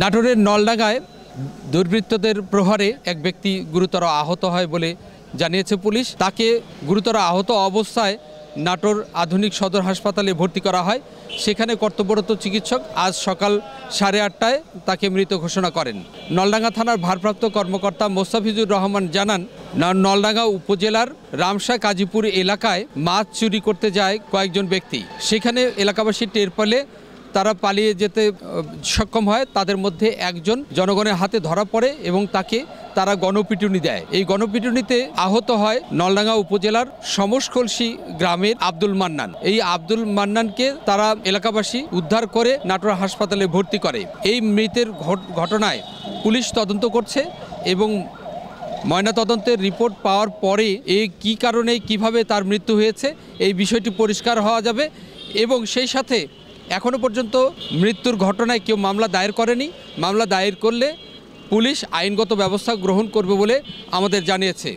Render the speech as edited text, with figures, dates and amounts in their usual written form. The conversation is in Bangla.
নাটোরের নলডাঙ্গায় দুর্বৃত্তদের প্রহারে এক ব্যক্তি গুরুতর আহত হয় বলে জানিয়েছে পুলিশ। তাকে গুরুতর আহত অবস্থায় নাটোর আধুনিক সদর হাসপাতালে ভর্তি করা হয়। সেখানে কর্তব্যরত চিকিৎসক আজ সকাল 8:30টায় তাকে মৃত ঘোষণা করেন। নলডাঙ্গা থানার ভারপ্রাপ্ত কর্মকর্তা মোস্তাফিজুর রহমান জানান, নলডাঙ্গা উপজেলার রামশা কাজীপুর এলাকায় মাছ চুরি করতে যায় কয়েকজন ব্যক্তি। সেখানে এলাকাবাসী টের পেলে তারা পালিয়ে যেতে সক্ষম হয়। তাদের মধ্যে একজন জনগণের হাতে ধরা পড়ে এবং তাকে তারা গণপিটুনি দেয়। এই গণপিটুনিতে আহত হয় নলডাঙ্গা উপজেলার সমসখলসি গ্রামের আব্দুল মান্নান। এই আব্দুল মান্নানকে তারা এলাকাবাসী উদ্ধার করে নাটোর হাসপাতালে ভর্তি করে। এই মৃতের ঘটনায় পুলিশ তদন্ত করছে এবং ময়নাতদন্তের রিপোর্ট পাওয়ার পরে কী কারণে কিভাবে তার মৃত্যু হয়েছে এই বিষয়টি পরিষ্কার হওয়া যাবে। এবং সেই সাথে এখনো পর্যন্ত মৃত্যুর ঘটনায় কেউ মামলা দায়ের করেনি। মামলা দায়ের করলে পুলিশ আইনগত ব্যবস্থা গ্রহণ করবে বলে আমাদের জানিয়েছে।